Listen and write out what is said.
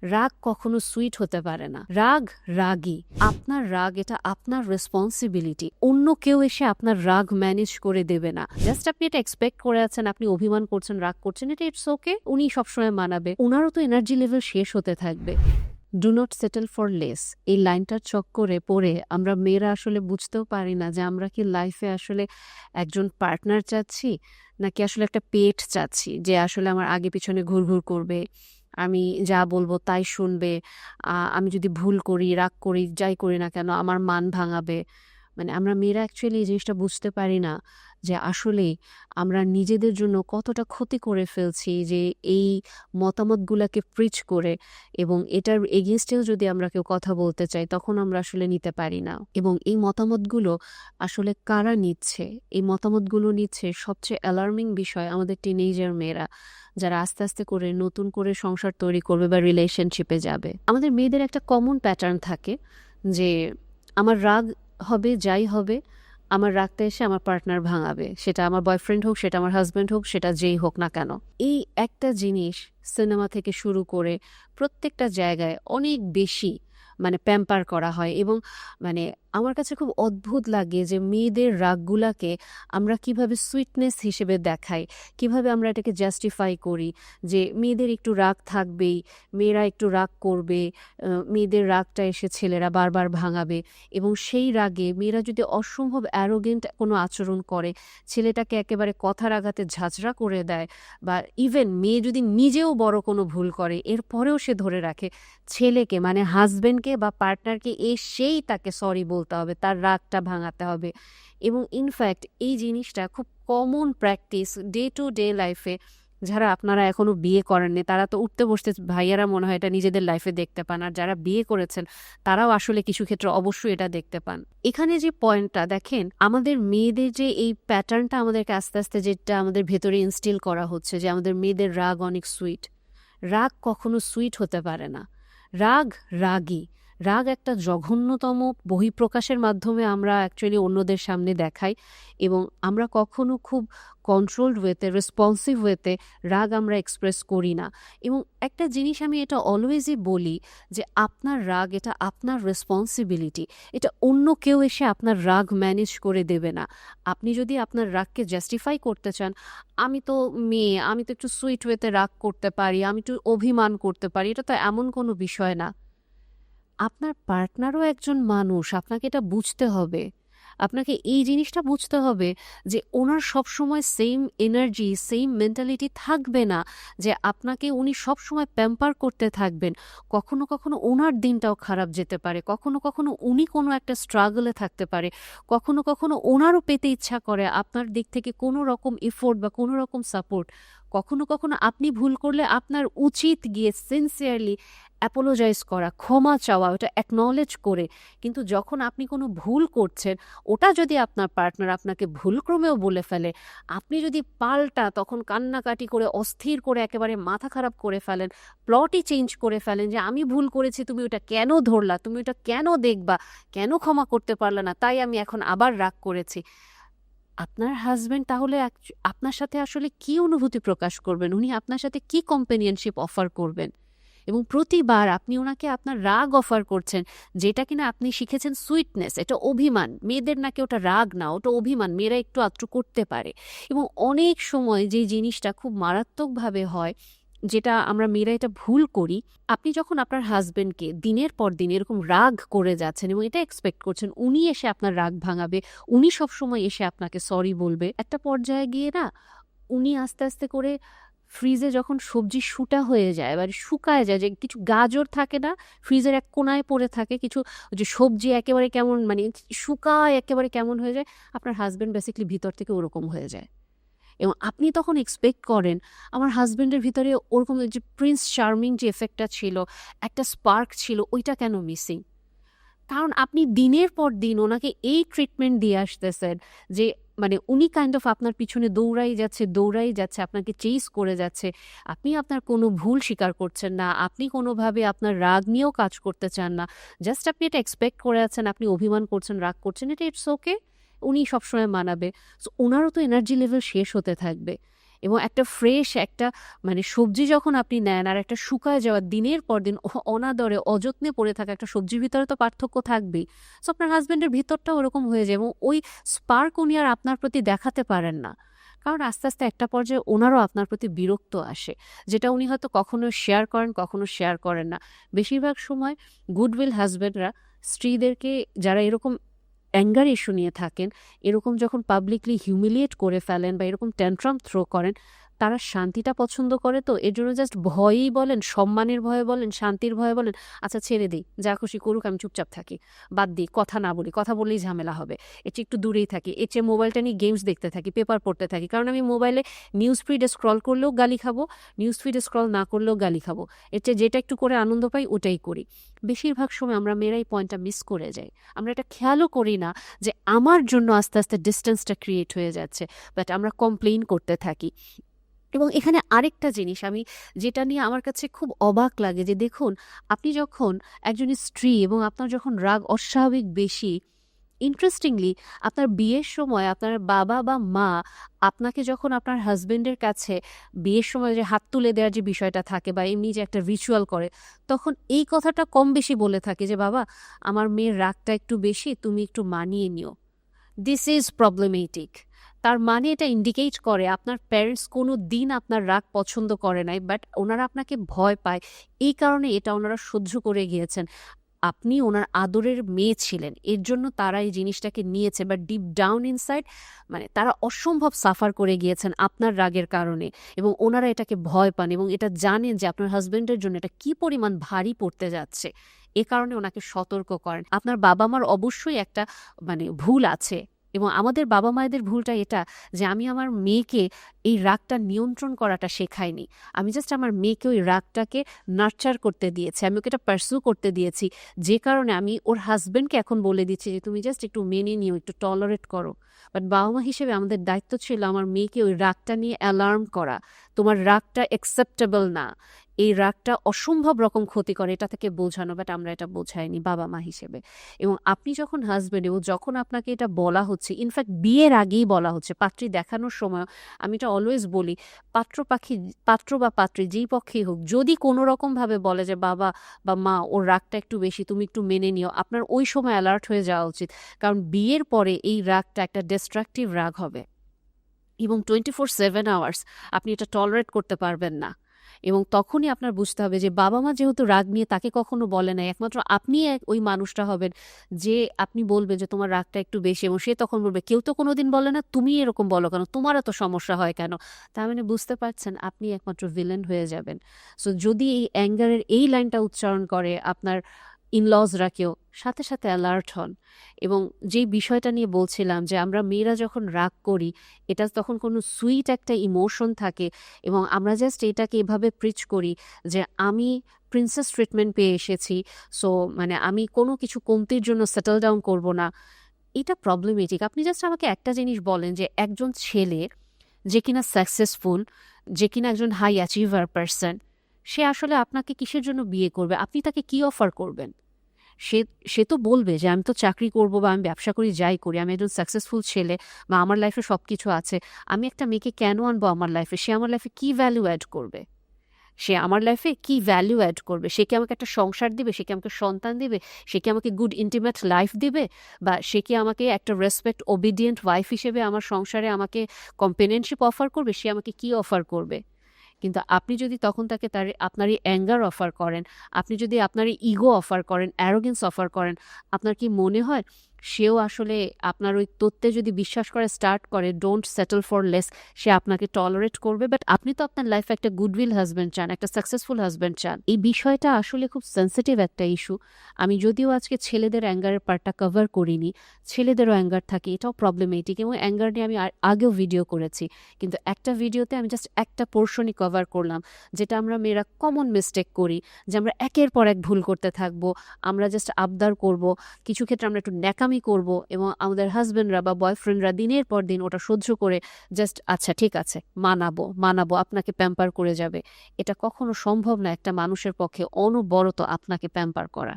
রাগ কখনো সুইট হতে পারে না। রাগ রাগই। আপনার রাগ এটা আপনার রেসপন্সিবিলিটি। অন্য কেউ এসে আপনার রাগ ম্যানেজ করে দেবে না। জাস্ট আপনি এটা এক্সপেক্ট করে আছেন, আপনি অভিমান করছেন, রাগ করছেন, এটা ইটস ওকে, উনি সবসময় মানাবে। ওনারও তো এনার্জি লেভেল শেষ হতে থাকবে। Do not settle for less, এই লাইনটার চক্করে পড়ে আমরা মেয়েরা আসলে বুঝতেও পারি না যে আমরা কি লাইফে আসলে একজন পার্টনার চাচ্ছি নাকি আসলে একটা পেট চাচ্ছি যে আসলে আমার আগে পিছনে ঘুরঘুর করবে, আমি যা বলবো তাই শুনবে, আমি যদি ভুল করি, রাগ করি, যাই করি না কেন আমার মান ভাঙাবে। মানে আমরা মেয়েরা অ্যাকচুয়ালি এই জিনিসটা বুঝতে পারি না যে আসলেই আমরা নিজেদের জন্য কতটা ক্ষতি করে ফেলছি যে এই মতামতগুলোকে প্রিচ করে, এবং এটার এগেনস্টেও যদি আমরা কেউ কথা বলতে চাই তখন আমরা আসলে নিতে পারি না। এবং এই মতামতগুলো আসলে কারা নিচ্ছে? এই মতামতগুলো নিচ্ছে সবচেয়ে অ্যালার্মিং বিষয় আমাদের টিনেজার মেয়েরা, যারা আস্তে আস্তে করে নতুন করে সংসার তৈরি করবে বা রিলেশনশিপে যাবে। আমাদের মেয়েদের একটা কমন প্যাটার্ন থাকে যে আমার রাগ হবে, যাই হবে আমার রাগটা এসে আমার পার্টনার ভাঙাবে, সেটা আমার বয়ফ্রেন্ড হোক, সেটা আমার হাজব্যান্ড হোক, সেটা যেই হোক না কেন। এই একটা জিনিস সিনেমা থেকে শুরু করে প্রত্যেকটা জায়গায় অনেক বেশি প্যাম্পার করা হয়। এবং আমার কাছে খুব অদ্ভুত লাগে যে মেয়েদের রাগগুলাকে আমরা কিভাবে সুইটনেস হিসেবে দেখাই, কিভাবে আমরা এটাকে জাস্টিফাই করি যে মেয়েদের একটু রাগ থাকবেই, মেয়েরা একটু রাগ করবে, মেয়েদের রাগটা এসে ছেলেরা বারবার ভাঙাবে। এবং সেই রাগে মেয়েরা যদি অসম্ভব অ্যারোগেন্ট কোনো আচরণ করে, ছেলেটাকে একেবারে কথার আঘাতে ঝাঁঝরা করে দেয়, বা ইভেন মেয়ে যদি নিজেও বড় কোনো ভুল করে এরপরেও সে ধরে রাখে ছেলেকে, হাজব্যান্ডকে বা পার্টনারকে এসেই তাকে সরি বলতে হবে, তার রাগটা ভাঙাতে হবে। এবং ইনফ্যাক্ট এই জিনিসটা খুব common practice day to day লাইফে। যারা আপনারা এখনো বিয়ে করেননি তারা তো উঠতে বসতে ভাইয়ারা মনে হয় এটা নিজেদের লাইফে দেখতে পান, আর যারা বিয়ে করেছেন তারাও আসলে কিছু ক্ষেত্রে অবশ্যই এটা দেখতে পান। এখানে যে পয়েন্টটা দেখেন, আমাদের মেয়েদের যে এই প্যাটার্নটা আমাদেরকে আস্তে আস্তে যেটা আমাদের ভেতরে ইনস্টিল করা হচ্ছে যে আমাদের মেয়েদের রাগ অনেক সুইট। রাগ কখনো সুইট হতে পারে না। রাগ রাগই। রাগ একটা জঘন্যতম বহিঃপ্রকাশের মাধ্যমে আমরা অ্যাকচুয়ালি অন্যদের সামনে দেখাই, এবং আমরা কখনো খুব কন্ট্রোলড ওয়েতে, রেসপন্সিভ ওয়েতে রাগ আমরা এক্সপ্রেস করি না। এবং একটা জিনিস আমি এটা অলওয়েজই বলি যে আপনার রাগ এটা আপনার রেসপন্সিবিলিটি। এটা অন্য কেউ এসে আপনার রাগ ম্যানেজ করে দেবে না। আপনি যদি আপনার রাগকে জাস্টিফাই করতে চান, আমি তো মেয়ে, আমি তো একটু সুইট ওয়েতে রাগ করতে পারি, আমি একটু অভিমান করতে পারি, এটা তো এমন কোনো বিষয় না। আপনার পার্টনারও একজন মানুষ, আপনাকে এটা বুঝতে হবে। আপনাকে এই জিনিসটা বুঝতে হবে যে ওনার সবসময় সেম এনার্জি, সেম মেন্টালিটি থাকবে না, যে আপনাকে উনি সবসময় প্যাম্পার করতে থাকবেন। কখনো কখনো ওনার দিনটাও খারাপ যেতে পারে, কখনো কখনো উনি কোনো একটা স্ট্রাগলে থাকতে পারে, কখনো কখনো ওনারও পেতে ইচ্ছা করে আপনার দিক থেকে কোনো রকম এফোর্ট বা কোনো রকম সাপোর্ট। কখনো কখনো আপনি ভুল করলে আপনার উচিত গিয়ে সিনসিয়ারলি অ্যাপোলোজাইজ করা, ক্ষমা চাওয়া, ওটা অ্যাকনলেজ করে। কিন্তু যখন আপনি কোনো ভুল করছেন, ওটা যদি আপনার পার্টনার আপনাকে ভুলক্রমেও বলে ফেলে, আপনি যদি পাল্টা তখন কান্নাকাটি করে অস্থির করে একেবারে মাথা খারাপ করে ফেলেন, প্লটই চেঞ্জ করে ফেলেন যে আমি ভুল করেছি, তুমি ওটা কেন ধরলা, তুমি ওটা কেন দেখবা, কেন ক্ষমা করতে পারলে না, তাই আমি এখন আবার রাগ করেছি। আপনার হাজব্যান্ড তাহলে আপনার সাথে আসলে কি অনুভূতি প্রকাশ করবেন? উনি আপনার সাথে কি কম্পেনিয়নশিপ অফার করবেন? এবং প্রতিবার আপনি ওনাকে আপনার রাগ অফার করছেন, যেটা কিনা আপনি শিখেছেন সুইটনেস, এটা অভিমান। মেয়েদের নাকি ওটা রাগ না, ওটা অভিমান, মেয়েরা একটু আধটু করতে পারে। এবং অনেক সময় যে জিনিসটা খুব মারাত্মকভাবে হয়, যেটা আমরা মেয়েরা এটা ভুল করি, আপনি যখন আপনার হাজবেন্ডকে দিনের পর দিন এরকম রাগ করে যাচ্ছেন এবং এটা এক্সপেক্ট করছেন উনি এসে আপনার রাগ ভাঙাবে, উনি সবসময় এসে আপনাকে সরি বলবে, একটা পর্যায়ে গিয়ে না উনি আস্তে আস্তে করে ফ্রিজে যখন সবজি শুটা হয়ে যায় বা শুকায় যায়, যে কিছু গাজর থাকে না ফ্রিজের এক কোনায় পড়ে থাকে, কিছু যে সবজি একেবারে কেমন শুকায় একেবারে কেমন হয়ে যায়, আপনার হাজবেন্ড বেসিক্যালি ভিতর থেকে ওরকম হয়ে যায়। এবং আপনি তখন এক্সপেক্ট করেন আমার হাজবেন্ডের ভিতরে ওরকম যে প্রিন্স চার্মিং যে এফেক্টটা ছিল, একটা স্পার্ক ছিল, ওইটা কেন মিসিং? কারণ আপনি দিনের পর দিন ওনাকে এই ট্রিটমেন্ট দিয়ে আসতেছেন যে উনি কাইন্ড অফ আপনার পিছনে দৌড়াই যাচ্ছে, আপনাকে চেস করে যাচ্ছে। আপনি আপনার কোনো ভুল স্বীকার করছেন না, আপনি কোনোভাবে আপনার রাগ নিয়েও কাজ করতে চান না। জাস্ট আপনি এটা এক্সপেক্ট করে আছেন, আপনি অভিমান করছেন, রাগ করছেন, এটা ইটস ওকে, উনি সবসময় মানাবে। সো ওনারও তো এনার্জি লেভেল শেষ হতে থাকবে। এবং একটা ফ্রেশ একটা মানে সবজি যখন আপনি নেন আর একটা শুকায় যাওয়া দিনের পর দিন অনাদরে অযত্নে পড়ে থাকা একটা সবজির ভিতরে তো পার্থক্য থাকবেই। সো আপনার হাজবেন্ডের ভিতরটা ওরকম হয়ে যায় এবং ওই স্পার্ক উনি আর আপনার প্রতি দেখাতে পারেন না, কারণ আস্তে আস্তে একটা পর্যায়ে ওনারও আপনার প্রতি বিরক্ত আসে, যেটা উনি হয়তো কখনো শেয়ার করেন কখনো শেয়ার করেন না। বেশিরভাগ সময় গুডউইল হাজবেন্ডরা স্ত্রীদেরকে, যারা এরকম অ্যাঙ্গার ইস্যু নিয়ে থাকেন, এরকম যখন পাবলিকলি হিউমিলিয়েট করে ফেলেন বা এরকম ট্যান্ট্রাম থ্রো করেন, তারা শান্তিটা পছন্দ করে, তো এর জন্য জাস্ট ভয়েই বলেন, সম্মানের ভয়ে বলেন, শান্তির ভয়ে বলেন, আচ্ছা ছেড়ে দিই, যা খুশি করুক, আমি চুপচাপ থাকি, বাদ দিই, কথা না বলি, কথা বললেই ঝামেলা হবে, এর চেয়ে একটু দূরেই থাকি, এর চেয়ে মোবাইলটা নিয়ে গেমস দেখতে থাকি, পেপার পড়তে থাকি, কারণ আমি মোবাইলে নিউজ ফিডে স্ক্রল করলেও গালি খাবো, নিউজ ফিডে স্ক্রল না করলেও গালি খাবো, এর চেয়ে যেটা একটু করে আনন্দ পাই ওটাই করি। বেশিরভাগ সময় আমরা মেয়েরাই পয়েন্টটা মিস করে যাই, আমরা এটা খেয়ালও করি না যে আমার জন্য আস্তে আস্তে ডিস্টেন্সটা ক্রিয়েট হয়ে যাচ্ছে, বাট আমরা কমপ্লেইন করতে থাকি। এবং এখানে আরেকটা জিনিস আমি যেটা নিয়ে আমার কাছে খুব অবাক লাগে, যে দেখুন, আপনি যখন একজন স্ত্রী এবং আপনার যখন রাগ অস্বাভাবিক বেশি, ইন্টারেস্টিংলি আপনার বিয়ের সময় আপনার বাবা বা মা আপনাকে যখন আপনার হাজবেন্ডের কাছে বিয়ের সময় যে হাত তুলে দেওয়ার যে বিষয়টা থাকে বা এমনি যে একটা রিচুয়াল করে, তখন এই কথাটা কম বেশি বলে থাকে যে বাবা, আমার মেয়ের রাগটা একটু বেশি, তুমি একটু মানিয়ে নিও। This is problematic. তার মানে এটা ইন্ডিকেট করে আপনার প্যারেন্টস কোনো দিন আপনার রাগ পছন্দ করে নাই, বাট ওনারা আপনাকে ভয় পায়, এই কারণে এটা ওনারা সহ্য করে গিয়েছেন। আপনি ওনার আদরের মেয়ে ছিলেন, এর জন্য তারা এই জিনিসটাকে নিয়েছে, বাট ডিপ ডাউন ইনসাইড মানে তারা অসম্ভব সাফার করে গিয়েছেন আপনার রাগের কারণে, এবং ওনারা এটাকে ভয় পান এবং এটা জানেন যে আপনার হাজবেন্ডের জন্য এটা কি পরিমাণ ভারী পড়তে যাচ্ছে, এ কারণে ওনাকে সতর্ক করেন। আপনার বাবা মার অবশ্যই একটা মানে ভুল আছে, এবং আমাদের বাবা মায়েদের ভুলটা এটা যে আমি আমার মেয়েকে এই রাগটা নিয়ন্ত্রণ করাটা শেখাইনি, আমি জাস্ট আমার মেয়েকে ওই রাগটাকে নার্চার করতে দিয়েছি, আমি ওকে এটা পার্সু করতে দিয়েছি, যে কারণে আমি ওর হাজবেন্ডকে এখন বলে দিচ্ছি যে তুমি জাস্ট একটু মেনে নিও, একটু টলারেট করো। বাট বাবা মা হিসেবে আমাদের দায়িত্ব ছিল আমার মেয়েকে ওই রাগটা নিয়ে অ্যালার্ম করা, তোমার রাগটা অ্যাকসেপ্টেবল না, এই রাগটা অসম্ভব রকম ক্ষতি করে, এটা থেকে বোঝানো, বাট আমরা এটা বোঝাইনি বাবা মা হিসেবে। এবং আপনি যখন হাজবেন্ড এবং যখন আপনাকে এটা বলা হচ্ছে, ইনফ্যাক্ট বিয়ের আগেই বলা হচ্ছে, পাত্রী দেখানোর সময়, আমি এটা অলওয়েজ বলি, পাত্র বা পাত্রী যেই পক্ষেই হোক, যদি কোনো রকমভাবে বলে যে বাবা বা মা ওর রাগটা একটু বেশি, তুমি একটু মেনে নিও, আপনার ওই সময় অ্যালার্ট হয়ে যাওয়া উচিত, কারণ বিয়ের পরে এই রাগটা একটা ডিস্ট্রাকটিভ রাগ হবে এবং 24/7 আওয়ার্স আপনি এটা টলারেট করতে পারবেন না। এবং তখনই আপনার বুঝতে হবে যে বাবা মা যেহেতু রাগ নিয়ে তাকে কখনো বলে নাই, একমাত্র আপনি ওই মানুষটা হবেন যে আপনি বলবেন যে তোমার রাগটা একটু বেশি, এবং সে তখন বলবে কেউ তো কোনোদিন বলে না, তুমি এরকম বলো কেন, তোমার এত সমস্যা হয় কেন। তার মানে বুঝতে পারছেন আপনি একমাত্র ভিলেন হয়ে যাবেন। সো যদি এই অ্যাঙ্গারের এই লাইনটা উচ্চারণ করে আপনার ইনলজরা কেউ, সাথে সাথে অ্যালার্ট হন। এবং যেই বিষয়টা নিয়ে বলছিলাম যে আমরা মেয়েরা যখন রাগ করি, এটা তখন কোনো সুইট একটা ইমোশন থাকে, এবং আমরা জাস্ট এটাকে এভাবে প্রিচ করি যে আমি প্রিন্সেস ট্রিটমেন্ট পেয়ে এসেছি, সো মানে আমি কোনো কিছু কমতির জন্য সেটেল ডাউন করব না। এটা প্রবলেমেটিক। আপনি জাস্ট আমাকে একটা জিনিস বলেন যে একজন ছেলে যে কিনা সাকসেসফুল, যে কিনা একজন হাই অ্যাচিভার পারসন, সে আসলে আপনাকে কিসের জন্য বিয়ে করবে, আপনি তাকে কি অফার করবেন? সে সে তো বলবে যে আমি তো চাকরি করব বা আমি ব্যবসা করি, যাই করি, আমি একজন সাকসেসফুল ছেলে বা আমার লাইফে সব কিছু আছে, আমি একটা মেয়েকে কেন আনবো আমার লাইফে, সে আমার লাইফে কি ভ্যালু অ্যাড করবে, সে আমার লাইফে কি ভ্যালু অ্যাড করবে, সে কি আমাকে একটা সংসার দিবে, সে কি আমাকে সন্তান দিবে, সে কি আমাকে গুড ইন্টিমেট লাইফ দিবে, বা সে কি আমাকে একটা রেসপেক্ট ওবিডিয়েন্ট ওয়াইফ হিসেবে আমার সংসারে আমাকে কম্পেনিয়নশিপ অফার করবে, সে আমাকে কি অফার করবে? কিন্তু আপনি যদি তখন তাকে আপনার এই অ্যাঙ্গার অফার করেন, আপনি যদি আপনার এই ইগো অফার করেন, অ্যারোগেন্স অফার করেন, আপনার কি মনে হয় সেও আসলে আপনার ওই তত্ত্বে যদি বিশ্বাস করে স্টার্ট করে ডোন্ট সেটেল ফর লেস, সে আপনাকে টলারেট করবে? বাট আপনি তো আপনার লাইফে একটা গুডউইল হাজব্যান্ড চান, একটা সাকসেসফুল হাজব্যান্ড চান। এই বিষয়টা আসলে খুব সেন্সিটিভ একটা ইস্যু। আমি যদিও আজকে ছেলেদের অ্যাঙ্গারের পার্টটা কভার করিনি, ছেলেদেরও অ্যাঙ্গার থাকে, এটাও প্রবলেমেটিক, এবং অ্যাঙ্গার নিয়ে আমি আগেও ভিডিও করেছি, কিন্তু একটা ভিডিওতে আমি জাস্ট একটা পোর্শনই কভার করলাম, যেটা আমরা মেয়েরা কমন মিস্টেক করি, যে আমরা একের পর এক ভুল করতে থাকবো, আমরা জাস্ট আবদার করব, কিছু ক্ষেত্রে আমরা একটু ন্যাকামি করব, এবং আমাদের হাজবেন্ডরা বা বয়ফ্রেন্ডরা দিনের পর দিন ওটা সহ্য করে জাস্ট আচ্ছা ঠিক আছে মানাবো আপনাকে প্যাম্পার করে যাবে। এটা কখনো সম্ভব না একটা মানুষের পক্ষে অনবরত আপনাকে প্যাম্পার করা।